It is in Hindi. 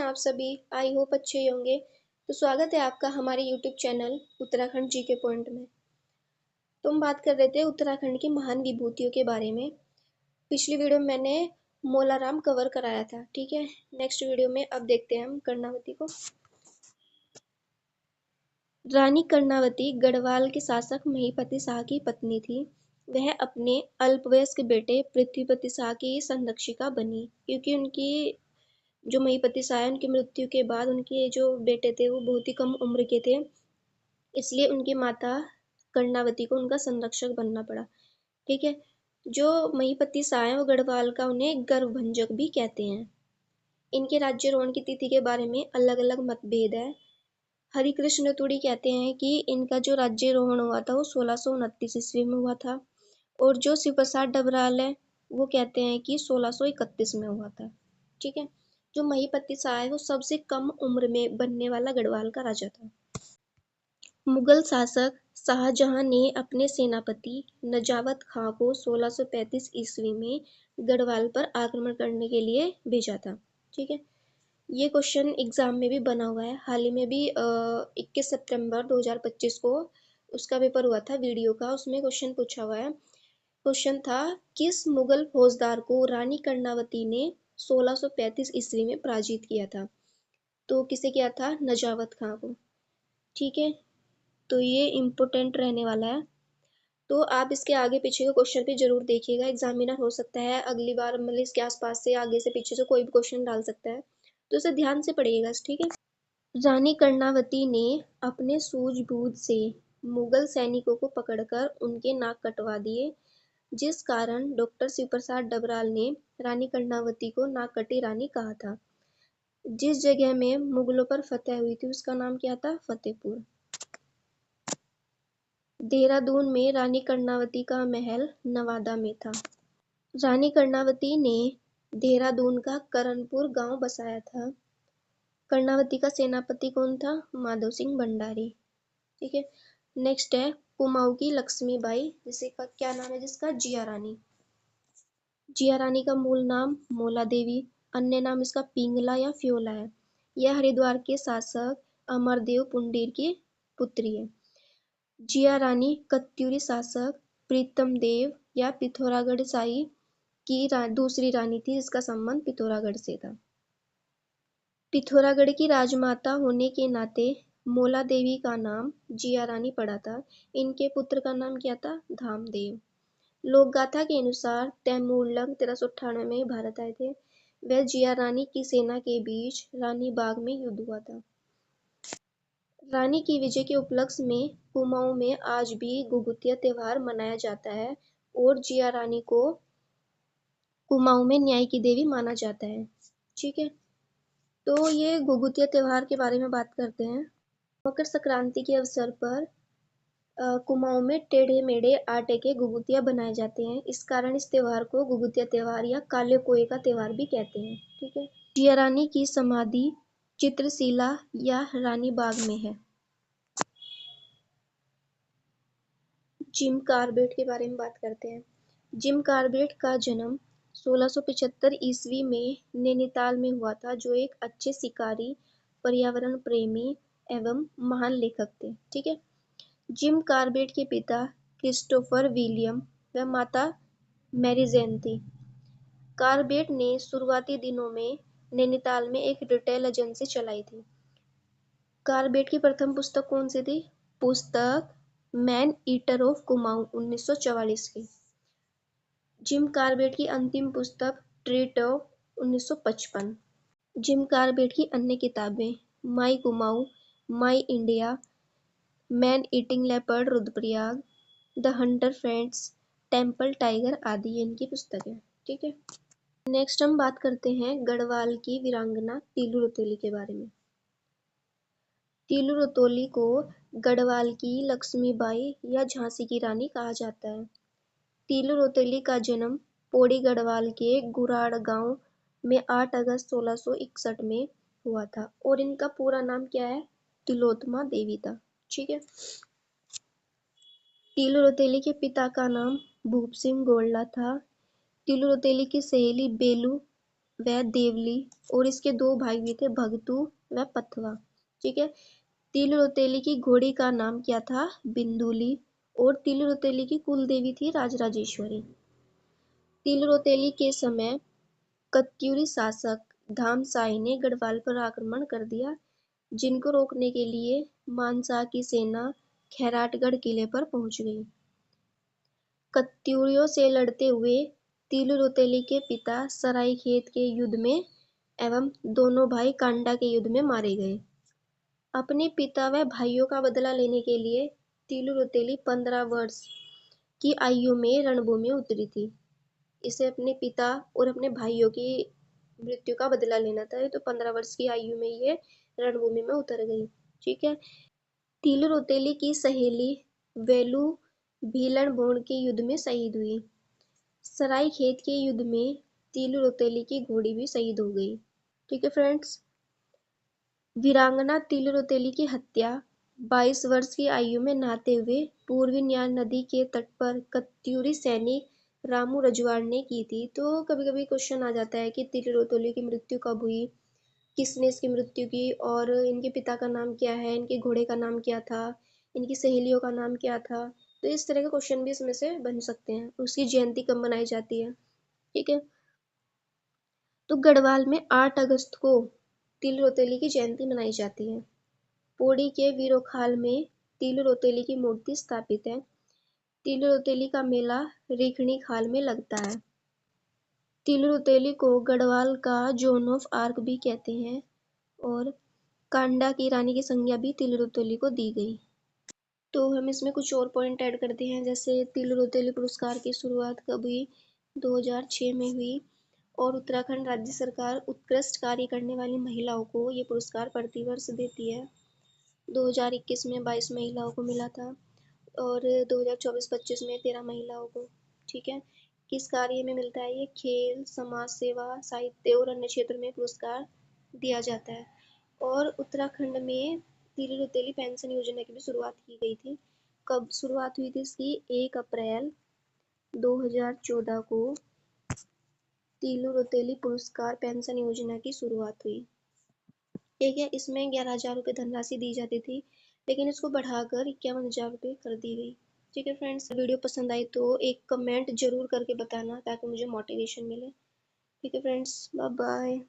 आप सभी? आई होप अच्छे ही होंगे। तो स्वागत है आपका हमारे YouTube channel Uttarakhand GK point में। तो हम बात कर रहे थे उत्तराखंड की महान विभूतियों के बारे में। पिछली वीडियो में मैंने मोलाराम कवर कराया था, ठीक है। नेक्स्ट वीडियो में अब देखते हैं हम कर्णावती को। रानी कर्णावती गढ़वाल के शासक महीपति शाह की पत्नी थी। वह अपने अल्पवयस्क बेटे पृथ्वीपति शाह की संरक्षिका बनी, क्योंकि उनकी जो महीपति शाह है उनकी मृत्यु के बाद उनके जो बेटे थे वो बहुत ही कम उम्र के थे, इसलिए उनकी माता कर्णावती को उनका संरक्षक बनना पड़ा, ठीक है। जो महीपति शाह है वो गढ़वाल का उन्हें गर्वभंजक भी कहते हैं। इनके राज्यारोहण की तिथि के बारे में अलग अलग मतभेद है। हरिकृष्ण रतूड़ी कहते हैं कि इनका जो राज्यारोहण हुआ था वो 1629 ईस्वी में हुआ था, और जो शिव प्रसाद डबराल है वो कहते हैं कि 1631 में हुआ था, ठीक है। जो महीपति शाह है वो सबसे कम उम्र में बनने वाला गढ़वाल का राजा था। मुगल शासक शाहजहां ने अपने सेनापति नजावत खां को 1635 ईस्वी में गढ़वाल पर आक्रमण करने के लिए भेजा था, ठीक है। ये क्वेश्चन एग्जाम में भी बना हुआ है। हाल ही में भी 21 सितंबर 2025 को उसका पेपर हुआ था वीडियो का, उसमें क्वेश्चन पूछा हुआ है। क्वेश्चन था, किस मुगल फौजदार को रानी कर्णावती ने 1635 ईस्वी में पराजित किया था? तो किसे किया था? नजावत खां को, ठीक है। तो ये इम्पोर्टेंट रहने वाला है। तो आप इसके आगे पीछे के क्वेश्चन भी जरूर देखिएगा। एग्जामिनर हो सकता है अगली बार मतलब इसके आसपास से आगे से पीछे से कोई भी क्वेश्चन डाल सकता है, तो इसे ध्यान से पढ़िएगा, ठीक है। रानी कर्णावती ने अपने सूझबूझ से मुगल सैनिकों को पकड़कर उनके नाक कटवा दिए, जिस कारण डॉक्टर शिव प्रसाद डबराल ने रानी कर्णावती को नाककटी रानी कहा था। जिस जगह में मुगलों पर फतह हुई थी उसका नाम क्या था? फतेहपुर। देहरादून में रानी कर्णावती का महल नवादा में था। रानी कर्णावती ने देहरादून का करनपुर गांव बसाया था। कर्णावती का सेनापति कौन था? माधव सिंह भंडारी, ठीक है। नेक्स्ट है कुमाऊं की लक्ष्मीबाई, जिसे का क्या नाम है? जिसका जिया रानी। जिया रानी का मूल नाम मौला देवी, अन्य नाम इसका पिंगला या फ्योला है। यह हरिद्वार के शासक अमरदेव पुंडीर की पुत्री है। जिया रानी कत्यूरी शासक प्रीतम देव या पिथौरागढ़ शाही की दूसरी रानी थी, जिसका संबंध पिथौरागढ़ से था। पिथौरागढ़ की राजमाता होने के नाते मौला देवी का नाम जिया रानी पड़ा था। इनके पुत्र का नाम क्या था? धामदेव। लोकगाथा के अनुसार तैमूरलंग 1398 में भारत आए थे। वह जिया रानी की सेना के बीच रानी बाग में युद्ध हुआ था। रानी की विजय के उपलक्ष्य में कुमाऊं में आज भी घुघुतिया त्योहार मनाया जाता है, और जिया रानी को कुमाऊं में न्याय की देवी माना जाता है, ठीक है। तो ये घुघुतिया त्योहार के बारे में बात करते हैं। मकर संक्रांति के अवसर पर कुमाऊं में टेढ़े मेढ़े आटे के घुघुतिया बनाए जाते हैं। इस कारण इस त्योहार को घुघुतिया त्योहार या काले कोए का त्योहार भी कहते हैं, ठीक है। जिया रानी की समाधि चित्रशिला या रानी बाग में है। जिम कार्बेट के बारे में बात करते हैं। जिम कार्बेट का जन्म 1675 ईस्वी में नैनीताल में हुआ था, जो एक अच्छे शिकारी, पर्यावरण प्रेमी एवं महान लेखक थे, ठीक है। जिम कार्बेट के पिता क्रिस्टोफर विलियम व माता मैरी जेन थी। कार्बेट ने शुरुआती दिनों में नैनीताल में एक रिटेल एजेंसी चलाई थी। कार्बेट की प्रथम पुस्तक कौन सी थी? पुस्तक मैन ईटर ऑफ कुमाऊं 1944 की। जिम कार्बेट की अंतिम पुस्तक ट्रीट ऑफ 1955। जिम कार्बेट की अन्य किताबें my Kumaon, my India, man eating leopard Rudraprayag, the hunter friends, temple tiger आदि इनकी पुस्तक है, ठीक है। नेक्स्ट हम बात करते हैं गढ़वाल की वीरांगना तीलू रतौली के बारे में। तीलू रतौली को गढ़वाल की लक्ष्मीबाई या झांसी की रानी कहा जाता है। तीलू रतौली का जन्म पौड़ी गढ़वाल के गुराड़ गांव में 8 अगस्त 1661 में हुआ था, और इनका पूरा नाम क्या है? तिलोत्तमा देवी था, ठीक है। तीलू रतौली के पिता का नाम भूप सिंह गोल्ला था। तीलू रतौली की सहेली बेलू वह देवली, और इसके दो भाई भी थे, भगतू व पथवा। ठीक है। तिल रोतेली की घोड़ी का नाम क्या था? बिंदुली। और तिल रोतेली की कुल देवी थी राजराजेश्वरी। तिल रोतेली के समय कत्यूरी शासक धामशाही ने गढ़वाल पर आक्रमण कर दिया, जिनको रोकने के लिए मानशाह की सेना खैराटगढ़ किले पर पहुंच गई। कत्यूरियों से लड़ते हुए तिल रोतेली के पिता सरायखेत के युद्ध में एवं दोनों भाई कांडा के युद्ध में मारे गए। अपने पिता व भाइयों का बदला लेने के लिए तिल रोतेली 15 वर्ष की आयु में रणभूमि में उतरी थी। इसे अपने पिता और अपने भाइयों की मृत्यु का बदला लेना था, तो 15 वर्ष की आयु में ये रणभूमि में उतर गई। ठीक है। तिल रोतेली की सहेली वेलू भीलड़बोण के युद्ध में शहीद हुई। सरायखेत के युद्ध में तिल रोतेली की घोड़ी भी शहीद हो गई। ठीक है फ्रेंड्स। वीरांगना तिल रोतेली की हत्या 22 वर्ष की आयु में नहाते हुए पूर्वी न्यार नदी के तट पर कत्यूरी सैनिक रामू रजवाड़ ने की थी। तो कभी कभी क्वेश्चन आ जाता है कि तिल रोतेली की मृत्यु कब हुई, किसने इसकी मृत्यु की, और इनके पिता का नाम क्या है, इनके घोड़े का नाम क्या था, इनकी सहेलियों का नाम क्या था। तो इस तरह के क्वेश्चन भी इसमें से बन सकते हैं। उसकी जयंती कब मनाई जाती है? ठीक है। तो गढ़वाल में 8 अगस्त को तिल रोतेली की जयंती मनाई जाती है। पौड़ी के वीरोखाल में तिल रोतेली की मूर्ति स्थापित है। तिल रोतेली का मेला रेखणी खाल में लगता है। तिल रोतेली को गढ़वाल का जोन ऑफ आर्क भी कहते हैं, और कांडा की रानी की संज्ञा भी तिल रोतेली को दी गई। तो हम इसमें कुछ और पॉइंट ऐड करते हैं, जैसे तिल रोतेली पुरस्कार की शुरुआत कब हुई? 2006 में हुई, और उत्तराखंड राज्य सरकार उत्कृष्ट कार्य करने वाली महिलाओं को ये पुरस्कार प्रतिवर्ष देती है। 2021 में 22 महिलाओं को मिला था, और 2024-25 में 13 महिलाओं को। ठीक है। किस कार्य में मिलता है ये? खेल, समाज सेवा, साहित्य और अन्य क्षेत्र में पुरस्कार दिया जाता है। और उत्तराखंड में तिल रोतेली पेंशन योजना की भी शुरुआत की गई थी। कब शुरुआत हुई थी इसकी? 1 अप्रैल 2014 को तिल रोतेली पुरस्कार पेंशन योजना की शुरुआत हुई। ठीक है। इसमें 11,000 रुपये धनराशि दी जाती थी, लेकिन इसको बढ़ाकर 51,000 रुपये कर दी गई। ठीक है फ्रेंड्स, वीडियो पसंद आई तो एक कमेंट जरूर करके बताना, ताकि मुझे मोटिवेशन मिले। ठीक है फ्रेंड्स, बाय बाय।